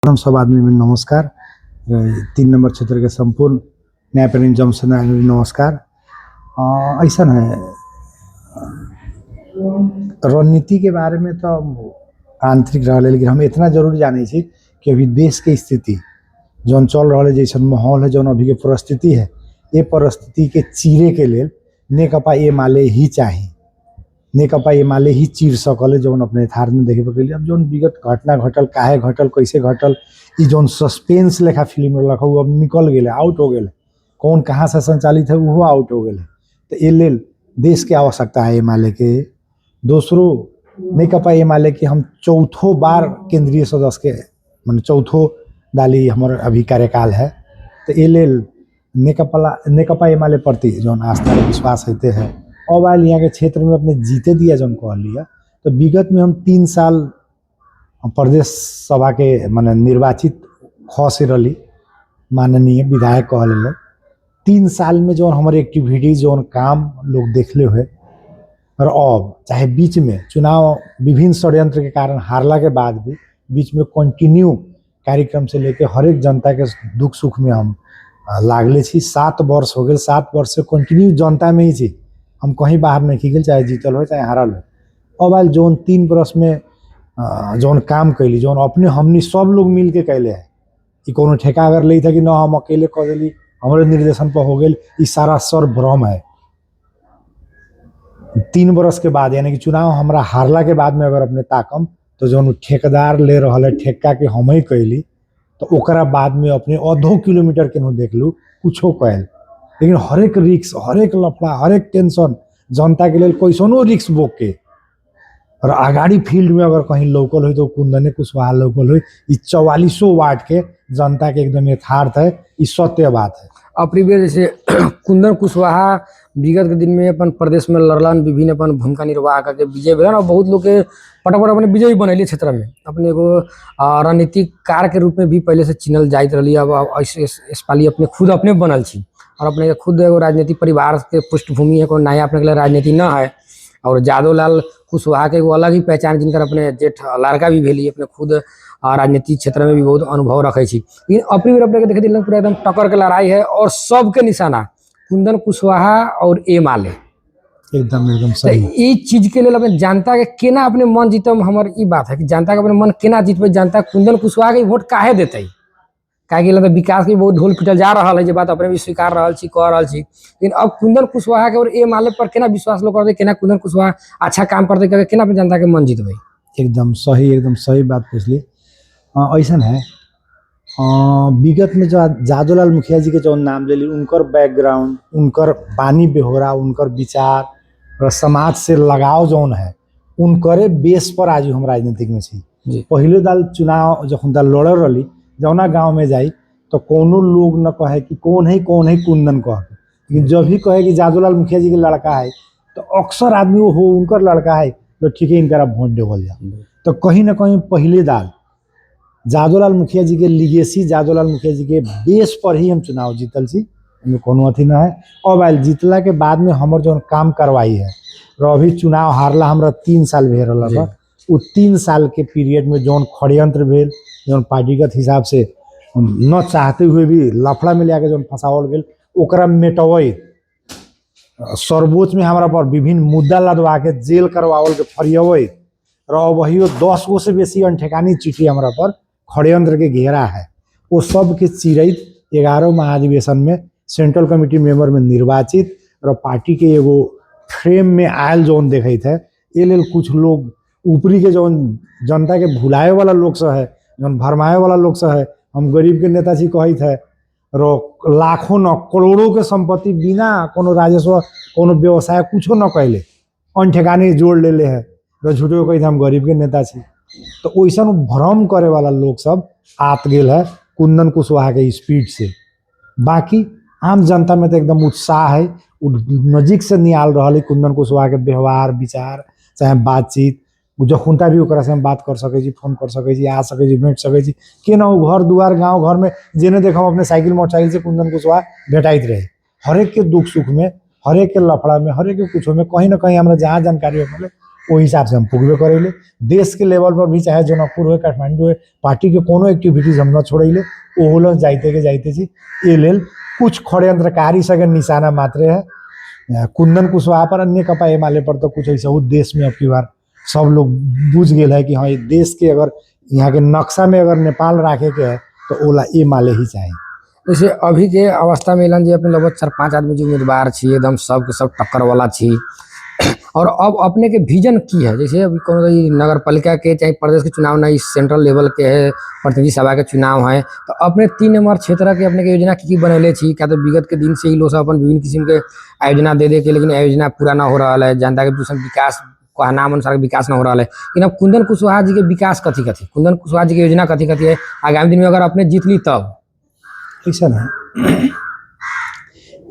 हम सब आदमी में नमस्कार। 3 नंबर क्षेत्र के संपूर्ण न्यायप्रेमी जमशेद नमस्कार। ऐसा है रणनीति के बारे में तो आंतरिक रहा, लेकिन हम इतना जरूर जाने छी कि अभी देश के स्थिति जौन चल रहा है, जैसा माहौल है, जौन अभी के परिस्थिति है, ये परिस्थिति के चीरे के लिए नेकपा एमाले ही चाहिए। नेकपा एमाले ही चीर सकल है, जौन अपने यथार्थ में देखे पकड़। अब जौन विगत घटना घटल, काहे घटल, कैसे घटल, ये जौन सस्पेंस लेखा फिल्म रखा वो अब निकल गए, आउट हो गए। कौन कहाँ से संचालित है वो आउट हो गए। तो ये लेल देश के आवश्यकता है एमाले के। दूसरो नेकपा एमाले के हम चौथो बार केंद्रीय सदस्य के मान चौथो डाली हमारे अभी कार्यकाल है। तो ये लेल नेकपा एमाले प्रति जौन आस्था विश्वास होते हैं। अब आयल यहाँ के क्षेत्र में अपने जीते दिया जौन कह लिया। तो विगत में हम 3 साल प्रदेश सभा के माने निर्वाचित से रही माननीय विधायक कहले। 3 साल में जो हमारे एक्टिविटी जो काम लोग देखले हुए, और अब चाहे बीच में चुनाव विभिन्न षड्यंत्र के कारण हारला के बाद भी बीच में कंटिन्यू कार्यक्रम से लेके हर एक जनता के दुख सुख में हम लागले छी। 7 वर्ष हो गए, 7 वर्ष से कंटिन्यू जनता में ही छी। हम कहीं बाहर नहीं गए, चाहे जीतल हो चाहे हारल हो। अब आयल जोन 3 वर्ष में जौन काम कैली, जौन अपने हमनी सब लोग मिल के कैले है। कि कोनो ठेका अगर ले था कि ना हम अकेले कर दिली, हमारे निर्देशन पर हो गए, ये सारा सर भ्रम है। 3 वर्ष के बाद यानी कि चुनाव हमारा हारला के बाद में अगर अपने ताकम तो जौन ठेकेदार ले रहा है ठेका के हम ही कैली, तो ओकरा बाद में अपने आधो किलोमीटर के देख लू कुछो कैल। लेकिन हर एक रिक्स, हर एक लफड़ा, हर एक टेंशन जनता के लिए कैसनो रिक्स बोक के। और आगाड़ी फील्ड में अगर कहीं लोकल हो तो कुंदने कुशवाहा लोकल हो। 44 वार्ड के जनता के एकदम यथार्थ है, ये सत्य बात है। अपनी बेर जैसे कुंदन कुशवाहा विगत के दिन में अपन प्रदेश में लड़लन, विभिन्न अपन भूमिका निर्वाह करके विजय भेलन और बहुत लोग के पटापट अपने विजयी बनैली क्षेत्र में। अपने एगो रणनीतिक कार के रूप में भी पहले से चिन्हल जाइत रही। अब इस पाली अपने खुद अपने बनल छी और अपने खुद एगो राजनीतिक परिवार के पृष्ठभूमि है, कोई नया अपने के लिए राजनीति न है। और जादव लाल कुशवाहा के एगो अलग ही पहचान, जिनकर अपने जेठ लड़का भी भेली, अपने खुद राजनीतिक क्षेत्र में भी बहुत अनुभव रखे छी। लेकिन अपनी बेर अपने देखे दिल पूरा एकदम टक्कर के लड़ाई है और सबके निशाना कुंदन कुशवाहा और एमाले एकदम सही। ये चीज के लिए अपने जनता के केना अपने मन जीतम, हमार ई बात है कि जनता के अपने मन केना जीतबे। जनता कुंदन कुशवाहा के वोट काहे देते, काहे तो विकास के बहुत ढोल पिटल जा रहा है, जो बात अपने भी स्वीकार रहा छी, कह रहा छी। लेकिन अब कुंदन कुशवाहा के और एमाले पर केना विश्वास लोग करते, केना कुंदन कुशवाहा अच्छा काम करते, केना अपने जनता के मन जीतबे। एकदम सही बात पूछली। ऐसा है विगत में जो जादूलाल मुखिया जी के जो नाम ले ली, उनकर बैकग्राउंड, उनकर पानी बेहोरा, उनकर विचार और समाज से लगाव जौन है, उनकरे बेस पर आज हम राजनीतिक में छी। पहले दाल चुनाव जब दाल लड़ रही, जौना गांव में जाई तो कोनो लोग न कहे कि कौन है कुंदन कह। लेकिन जब भी कहे कि जादूलाल मुखिया जी के लड़का है तो अक्सर आदमी वो हो उनकर लड़का है तो ठीक है इनका वोट देवल जा। तो कहीं ना कहीं पहले दाल जादूलाल मुखिया जी के लिगेसी, जादूलाल मुखिया जी के बेस पर ही हम चुनाव जीतल छी, कोनो अथी ना है। अब आयल जीतला के बाद में हमार जो काम करवाई है, और अभी चुनाव हारला हमारा 3 साल भे रहा। वो 3 साल के पीरियड में जौन षड्यंत्र भेल, जौन पार्टीगत हिसाब से न चाहते हुए भी लफड़ा में लिया के जौन फंसावल गेल, ओकरा मेटवई सर्वोच्च में हमारा पर विभिन्न मुद्दा लदवा के जेल करवावल के फरियवई। और वही 10 गो से बेसी अनठेकानी चिट्ठी हमारा पर षड्यंत्र के घेरा है। वो सब के चिरैत 11 महाधिवेशन में सेंट्रल कमेटी मेंबर में निर्वाचित और पार्टी के एगो फ्रेम में आयल जौन देखे थे। ये लेल कुछ लोग ऊपरी के जौन जनता के भुलाए वाला लोग से है, जौन भरमाए वाला लोग से है। हम गरीब के नेता जी कही थे, लाखों न करोड़ों के संपत्ति बिना कोनो राजस्व, कोनो व्यवसाय कुछो न कैले, अनठेकानी जोड़ ले ले है। झूठो कही थे हम गरीब के नेता छी। तो वैसा भ्रम करे वाला लोग सब आत गेल है कुंदन कुशवाहा के स्पीड से। बाकी आम जनता में तो एकदम उत्साह है, नजीक से निकाल रहा है कुंदन कुशवाहा के व्यवहार, विचार, चाहे बातचीत। जखुनता भी ओकरा से हम बात कर सके जी, फोन कर सके जी, आ सके जी, भेंट सके जी। के ना घर दुआर गांव घर में जेने देखा अपने साइकिल मोटरसाइकिल से कुंदन कुशवाहा भेटाइत रहे। हर एक के दुख सुख में, हर एक के लफड़ा में, हर एक के कुछ में कहीं ना कहीं हमारा जहाँ जानकारी हो वो हिसाब से हम पुगबे करेले। देश के लेवल पर भी चाहे जनकपुर हो काठमांडू हो, पार्टी के कोनो एक्टिविटीज हम न छोड़ेले, ओहो लग जाइते के जाइते छी। ए लेल कुछ षड्यंत्रकारी सके निशाना मात्रे है। कुंदन कुशवाहा पर, अन्य कपा एमाले पर तो कुछ ऐसा देश में अब की बार सब लोग बुझ गए है कि हाँ, ये देश के अगर यहाँ के नक्शा में अगर नेपाल राखे के है तो ओला एमाले ही चाहिए। जैसे अभी के अवस्था में एलन जी अपने लगभग 4-5 आदमी जो उम्मीदवार छी, एकदम सब के सब टक्कर वाला छी, और अब अपने के विजन की है? जैसे अभी कोनो नगर पालिका के चाहे प्रदेश के चुनाव नहीं, सेंट्रल लेवल के है, प्रतिनिधि सभा के चुनाव है, तो अपने 3 नंबर क्षेत्र के अपने के योजना की बनैले छी? क्या तो विगत के दिन से ही लोग अपन विभिन्न किस्म के योजना दे के, लेकिन योजना पूरा ना हो रहा है, जनता के दूसरा विकास नाम अनुसार विकास ना हो रहा है। लेकिन अब कुंदन कुशवाहा जी के विकास कथी कथी, कुंदन कुशवाहा जी के योजना कथी कथी है आगामी दिन में अगर अपने जीत ली तब? ऐसा ना,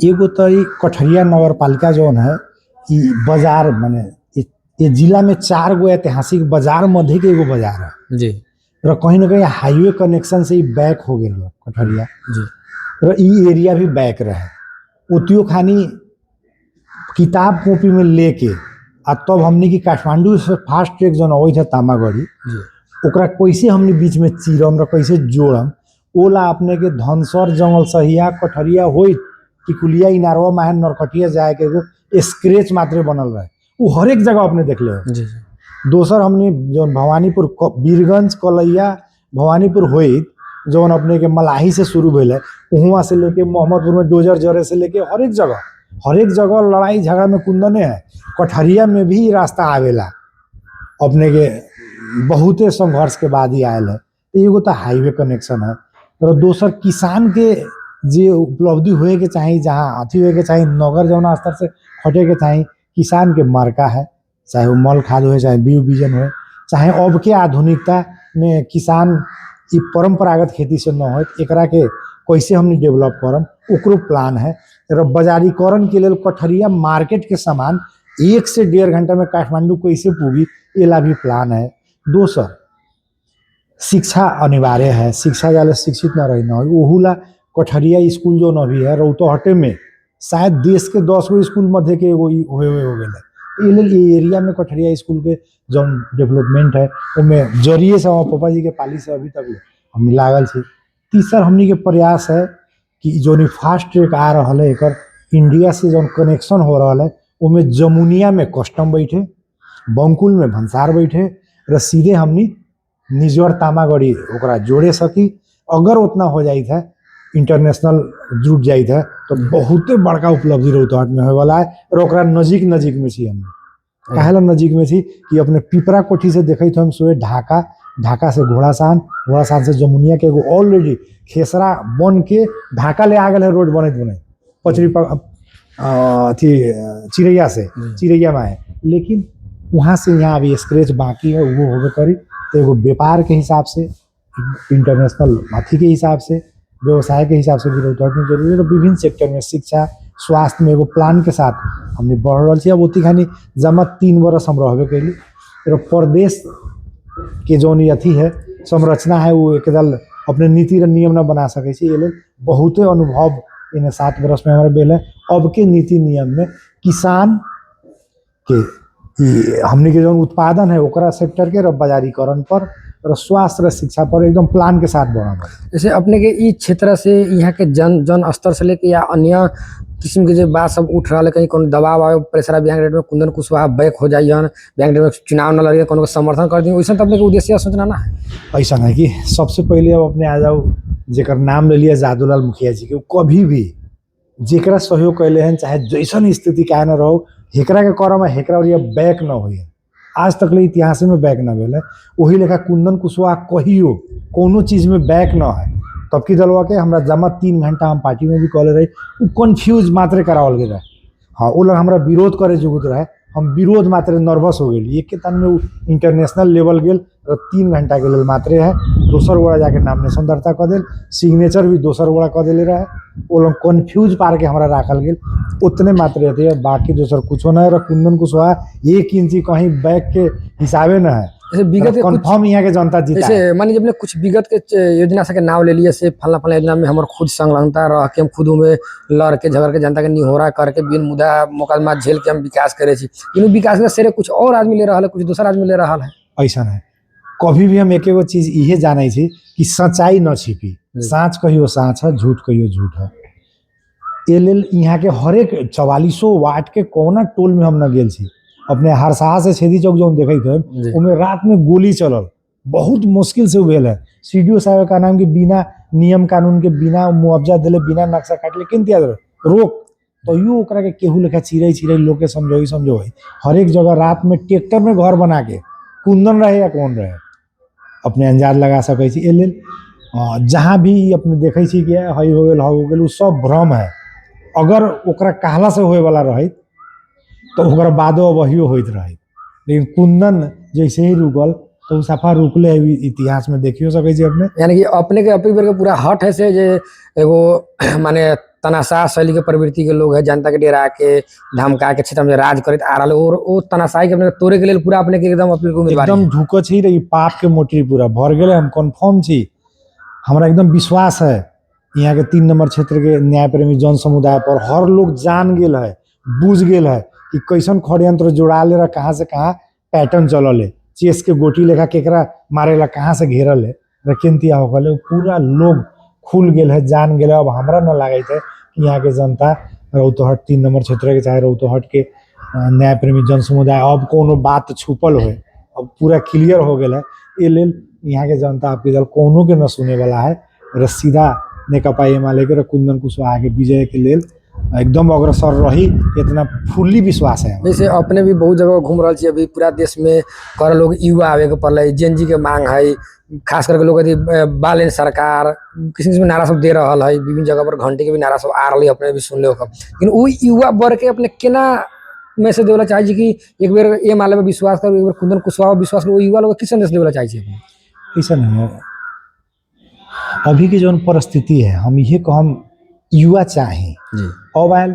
एगो तो कठरिया नगर पालिका जो है कि बाजार माने ये जिला में 4 गो ऐतिहासिक बाजार मध्य के एगो बाजार है जी, र कहीं ना कहीं हाईवे कनेक्शन से ही बैक हो गए कठरिया जी, र ई एरिया भी बैक रहे। ओतियो खानी किताब कॉपी में लेके आ तब हमने की काठमांडू से फास्ट ट्रैक जो अवैध है तामागढ़ी, ओकरा कैसे हमने बीच में चीरम र कैसे जोड़म, ओला अपने के धनसर जंगल सहिया कठरिया होई टिकुलिया इनारवा माहन नरकटिया जाए के एगो स्क्रेच मात्रे बनल रहे, वो हर एक जगह अपने देख ले। जी, दोसर हमने जो भवानीपुर वीरगंज कलैया भवानीपुर होई जौन अपने के मलाही से शुरू भइल है, वहाँ से लेके मोहम्मदपुर में डोजर जरे से लेके हर एक जगह लड़ाई झगड़ा में कुंदने है। कठरिया में भी रास्ता आवेला अपने के बहुते संघर्ष के बाद ही आयल है। तो एगो तो हाईवे कनेक्शन है, और दोसर किसान के जे उपलब्धि हुए के चाहिए, जहाँ अथी हुए के चाहिए, नगर जौना स्तर से खटे के चाहिए, किसान के मार्का है, चाहे वो मल खाद हो, चाहे बीज बीजन हो, चाहे अब के आधुनिकता में किसान ई परंपरागत खेती से न हो, एकरा के कैसे हमने डेवलप करम ओकरो प्लान है। र बाजारीकरण के लिए कठरिया मार्केट के सामान 1 से 1.5 घंटा में काठमांडू कैसे पूगी, एला भी प्लान है। दोसर शिक्षा अनिवार्य है, शिक्षा जाले शिक्षित न रही न ओहुला कठरिया स्कूल जो न भी है रौतहटे में शायद देश के 10 गो स्कूल मध्य के एगो हो गए एरिया में कठरिया स्कूल के जो डेवलपमेंट है उनमें जरिए से हमारे पापा जी के पाली से अभी तक हमने लागल छे। तीसर हमनी के प्रयास है कि जो फास्ट ट्रैक आ रहा है एक इंडिया से जो कनेक्शन हो रहा है उनमें जमुनिया में कस्टम बैठे, बंकुल में भंसार बैठे, र सीधे हमनी निजोर तामागढ़ी ओकरा जोड़े सकी। अगर उतना हो जाई था इंटरनेशनल जुट जाई था तो बहुते बड़का उपलब्धि रौतहट में होए वाला है। और ओकरा नजीक में छी हमने काहेला नजीक में छी कि अपने पिपरा कोठी से देखई तो हम सोए ढाका से घोड़ासान से जमुनिया के एगो ऑलरेडी खेसरा बन के ढाका ले आ गए है रोड बने पचरी अथी चिड़ैया में है, लेकिन वहाँ से यहाँ अभी स्क्रेच बाकी है, वो होबे करी। तो एगो व्यापार के हिसाब से, इंटरनेशनल अथी के हिसाब से, व्यवसाय के हिसाब से भी रौतहट में जरूरी है। तो विभिन्न सेक्टर में शिक्षा स्वास्थ्य में एगो प्लान के साथ हमने बढ़ रहा छी। अब ओती खानी जमा 3 बरस हम रहबे कैली। तो प्रदेश के जौन अथी है संरचना है वो एक दल अपने नीति र नियम न बना सके छी। ये लोग बहुते अनुभव इन 7 बरस में हमारे बेल है। अब के नीति नियम में किसान के हमने के जो उत्पादन है ओकरा सेक्टर के बाजारीकरण पर और स्वास्थ्य और शिक्षा पर एकदम प्लान के साथ बढ़ा। जैसे अपने के ई क्षेत्र से यहाँ के जन स्तर से लेके या अन्य किस्म के जो बात सब उठ रहा है, कहीं कोनो दबाव आए प्रेशर बैंक रेट में कुंदन कुशवाहा बैक हो जाइए, बैंक रेट में चुनाव न लड़े, कोनो समर्थन कर दी, वैसा तो अपने के उद्देश्य सोचना ना है। ऐसा है कि सबसे पहले अब अपने आ जाओ जेकर नाम ले लिया जादूलाल मुखिया जी के, कभी भी जेकरा सहयोग कैले हैं चाहे जैसन स्थिति क्या न रहो, हेकरा के करम है हेकरा और ये बैक न हुई। आज तक ले इतिहास में बैक न भेल है। वही लेखा कुंदन कुशवाहा कहियो कोनो चीज में बैक न है। तब की दलवा के हमरा जमा 3 घंटा हम पार्टी में भी कहले रही, वो कन्फ्यूज मात्रे करावल गए रहे। हाँ, वो लोग हमारा विरोध करे जुगुत रहे, हम विरोध मात्रे नर्वस हो गए। एक के तन में वो इंटरनेशनल लेवल गेल, 3 घंटा के लेल मात्रे है। दोसर गोड़ा जाके नामिनेशन दर्ता कर दिल, सिग्नेचर भी दोसर गोड़ा कर दिले रहे। वो लोग कन्फ्यूज पार के हमारा राखल गेल, उतने मात्रे रहते है, बाकी दोसर कुछो न है। कुंदन कुशवाहा 1 इंची कहीं बैक के हिसाबे न है। जैसे विगत के कुछ कंफर्म यहाँ के जनता जीता है। जैसे मान लीजिए अपने कुछ विगत के योजना से के नाम ले लिए से फलना फलना योजना में हमारे खुद संलग्नता रह के हम खुद में लड़ के झगड़ के जनता के निहोरा करके बिन मुद्दा मुकदमा झेल के हम विकास करे छी लेकिन विकास के श्रेय कुछ और आदमी ले रहा है कुछ दूसरा आदमी ले रहा है। ऐसा है कभी भी हम एक एगो चीज इहे जाने छी कि सच्चाई न छिपी, साँच कहियो साँच है, झूठ कहियो झूठ है। ए लेल यहाँ के हरेक 4400 वार्ड के कोना टोल में हम न गेल छी। अपने हरसाहा से छेदी चौक जो हम देखते थे जी। उनमें रात में गोली चलल, बहुत मुश्किल से भेल है। सीडीओ साहब का नाम के बिना नियम कानून के बिना मुआवजा दिले बिना नक्शा काटले किन दिया रोक तो यू ओकरा के केहू लेखा चिड़ै चिड़ै लोग के समझो हरेक जगह रात में ट्रैक्टर में घर बना के कुंदन रहे या कौन रहे अपने अंजाद लगा सकै छी। ए लेल जहाँ भी अपने देखे छी कि हई हो गेल उ सब भ्रम है। अगर ओकरा कहला से होए वाला रहे तो ओकरा बादो वही होइत रहे, लेकिन कुंदन जैसे ही रुकल तो सफा रुकले है। इतिहास में देखियो सकै छी अपने। यानी कि अपने के अपनी के पूरा हट है से जे एगो माने तनाशाह शैली के प्रवृत्ति के लोग है जनता के डेरा के धमका के क्षेत्र में राज करत आ रहा और वो तनाशाही के अपने तोड़े के लिए पूरा अपने के एकदम अपने को उम्मीदवार एकदम ढुको छी रही पाप के मोटरी पूरा भर गेले। हम कन्फर्म छी, हमरा एकदम विश्वास है यहाँ के 3 नंबर क्षेत्र के न्याय प्रेमी जन समुदाय पर हर लोग जान गेल है, बुझ गेल है कि कैसन षड्यंत्र जोड़ा ले रहा, कहाँ से कहाँ पैटर्न चलल है, चेस के गोटी लेखा केकरा मारेला कहाँ से घेरल है रकेंतिया होगल, पूरा लोग खुल गेल है, जान गेल है। अब हमरा न लागे थे कि यहाँ के जनता रौतहट 3 नंबर क्षेत्र के चाहे रौतहट के न्याय प्रेमी जन समुदाय अब कोनो बात छुपल हो, अब पूरा क्लियर हो गया है। ये लेल यहाँ के जनता आपके दल कोनो के न सुने वाला है र सीधा नेकपा एमाले के कुंदन कुशवाहा के विजय के लेल एकदम अग्रसर रही, इतना फुल्ली विश्वास है। जैसे अपने भी बहुत जगह घूम रहा अभी पूरा देश में कर लोग युवा आवे के पड़े जेएनजी के मांग है, खास करके लोग यदि बालेन सरकार किसी किसी में नारा सब दे रहा है, विभिन्न जगह पर घंटे के भी नारा सब आ रही है, अपने भी सुन ले लेकिन वो युवा वर्ग के अपने केना मैसेज देवला चाहिए कि एक बार ये माले में विश्वास करो, एक बार कुंदन कुशवाहा विश्वास करो, युवा लोग किस संदेश देवला चाहिए? ऐसा नहीं है, अभी की जो परिस्थिति है हम ये कहम युवा चाहे अब आयल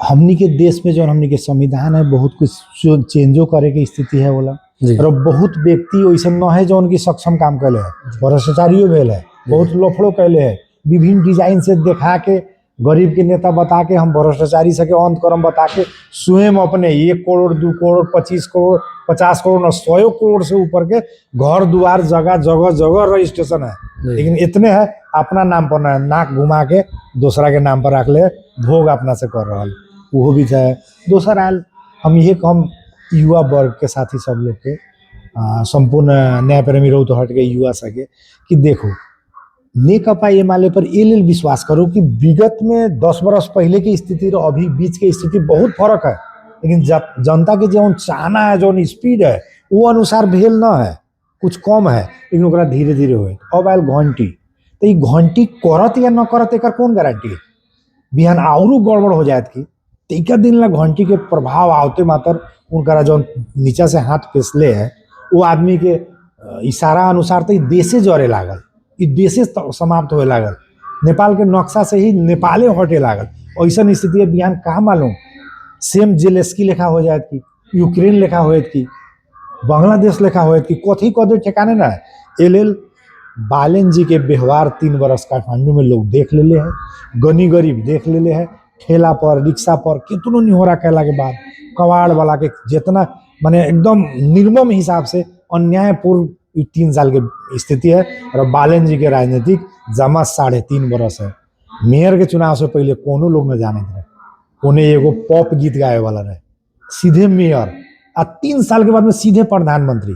हमनी के देश में जो हमनी के संविधान है बहुत कुछ चेंजो करे के स्थिति है बोला और बहुत व्यक्ति वैसे न है जो उनकी सक्षम काम कैले है, भ्रष्टाचारियों भेल है, बहुत लफड़ो कैले है, विभिन्न डिजाइन से देखा के गरीब के नेता बता के हम भ्रष्टाचारी सके अंत करम बता के स्वयं अपने 1 करोड़ 2 करोड़ 25 करोड़ 50 करोड़ न 100 करोड़ से ऊपर के घर द्वार जगह जगह जगह रजिस्ट्रेशन है, लेकिन इतने है अपना नाम पर न नाक घुमा के दूसरा के नाम पर रख ले, भोग अपना से कर रहा वो भी चाहे दोसर आयल। हम ये कम युवा वर्ग के साथी सब लोग के संपूर्ण न्याय प्रेमी रौतहट के युवा सके कि देखो नेकपा एमाले पर ये लेल विश्वास करो कि विगत में 10 बरस पहले की स्थिति और अभी बीच की स्थिति बहुत फर्क है, लेकिन जनता के जो चाहना है जो स्पीड है वो अनुसार भेल न है, कुछ कम है, लेकिन ओकरा धीरे धीरे हो। अब आयल घंटी तो ये घंटी करत या न करत एक कौन गारंटी है, बिहान आउरू गड़बड़ हो जाए कि एक दिन ला घंटी के प्रभाव आवते मात्र उनका जो नीचा से हाथ फेसले है वो आदमी के इशारा अनुसार तो देशे जरे लागल, देशे समाप्त होए लागल, नेपाल के नक्शा से ही नेपाले हटे लागल। ऐसा स्थिति बिहान कहाँ मालूम सेम जेलेस्की लेखा हो जाए कि यूक्रेन लेखा हो कि बांग्लादेश लेखा हो कि कथी कदे ठिकाने ना है। ए लेल बालेन जी के व्यवहार 3 बरस काठमांडू में लोग देख लेले है, गनी गरीब देख लेले है, ठेला पर रिक्शा पर कितनों निहोरा कैला के बाद कबाड़ वाला के जितना माने एकदम निर्मम हिसाब से अन्यायपूर्ण 3 साल की स्थिति है। और बालेन जी के राजनीतिक जमा 3.5 बरस है। मेयर के चुनाव से पहले कोनो लोग न जाने रहे, उन्हें एगो पॉप गीत गाए वाला रहे, सीधे मेयर आ 3 साल के बाद में सीधे प्रधानमंत्री।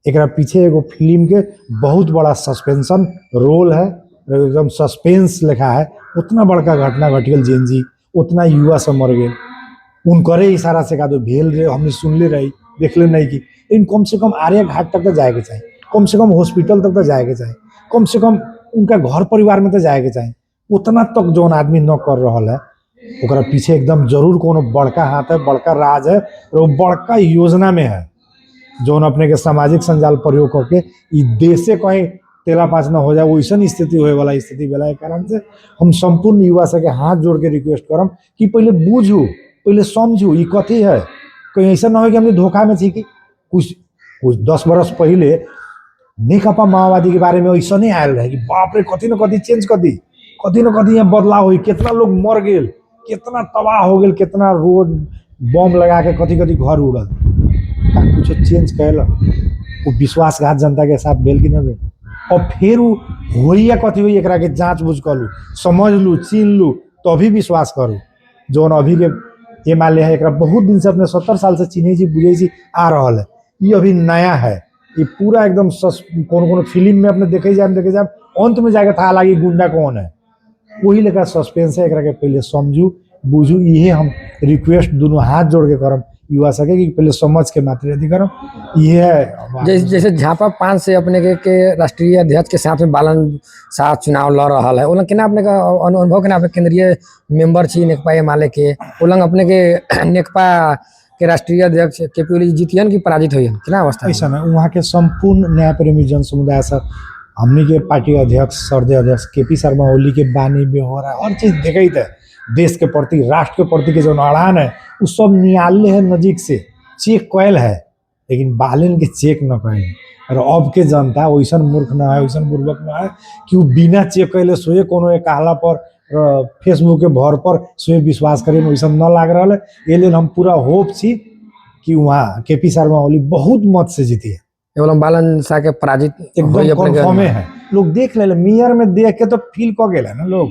एक पीछे एगो फिल्म के बहुत बड़ा सस्पेंशन रोल है, एकदम सस्पेंस लिखा है। उतना बड़का घटना घट गल जेएनजी, उतना युवा सब मर गए, उनकरे इशारा से का तो भेल रहे हमने सुनले रही देखले नहीं की, लेकिन कम से कम आर्य घाट तक तो जाए चाहिए, कम से कम हॉस्पिटल तक तो जाए चाहिए, कम से कम उनका घर परिवार में तो जाए चाहिए। उतना तक जो आदमी न कर रहा है ओकरा पीछे एकदम जरूर कोनो बड़का हाथ है, बड़का राज है और वो बड़का योजना में है जो अपने के सामाजिक संजाल प्रयोग करके देश से कहीं तेला पाँच न हो जाए वैसा स्थिति होए वाला स्थिति बेला के कारण से हम संपूर्ण युवा से के हाथ जोड़ के रिक्वेस्ट करम कि पहले बूझू, पहले समझू ये कथी है, कहीं ऐसा ना हो कि हमने धोखा में थी कि कुछ कुछ 10 बरस पहले नेकपा माओवादी के बारे में ऐसा नहीं आयल रहे कि बाप रे कथी न कथी चेंज कर दी, कथी न कथी यहाँ बदलाव हुई, कितना लोग मर गए, कितना तबाह हो गए, कितना रोड बम लगा के कथी कथी घर उड़ल, कुछ चेंज कैल वो विश्वासघात जनता के साथ भेल कि न भेल। और फिर वो होई या कथी हुई एकरा के जांच बुझ कर लू, समझ लू, चीन लू, तभी विश्वास करू। जो अभी के एमएलए है एकरा बहुत दिन से अपने 70 साल से चिन्हे जी बुझे जी आ रहा है, ये अभी नया है, ये पूरा एकदम कौन फिल्म में अपने देखे जाए अंत में जाके था लगी गुंडा कौन है, वही लेकर सस्पेंस है। एकरा के पहले समझू बुझू, ये हम रिक्वेस्ट दोनों हाथ जोड़ के करम युवा सके कि पहले समझ के मात्र यदि करम ये है। जैसे झापा 5 से अपने के राष्ट्रीय अध्यक्ष के साथ में बालन शाह चुनाव लड़ रहा है, उलंग केना अपने का अनुभव केना, अपने केंद्रीय मेंबर छी नेकपा एमएलए के, उलंग अपने के नेकपा के राष्ट्रीय अध्यक्ष केपी ओली जीतियन की पराजित हुई केना अवस्था? ऐसा है वहाँ के संपूर्ण न्याय प्रेमी जन समुदाय सब, हमने के पार्टी अध्यक्ष सर्दे अध्यक्ष केपी शर्मा ओली के बानी बेहोरा हर चीज देखे थे, देश के प्रति राष्ट्र के प्रति के जो अड़ान है वो सब नियाले है, नजीक से चेक कैल है, लेकिन बालन के चेक न कैल। और अब के जनता वैसा मूर्ख न है, वैसा बुर्बक न है कि वो बिना चेक कैले सोए कोनो एक कहला पर फेसबुक के भर पर सोए विश्वास करें, वैसा न लाग रहा है। ये लिए हम पूरा होप छी कि वहाँ केपी शर्मा ओली बहुत मत से जीती है, बालन शाह के पराजित एकदम कन्फर्म है। लोग देख ले मेयर में देख के तो फील क गए ना लोग।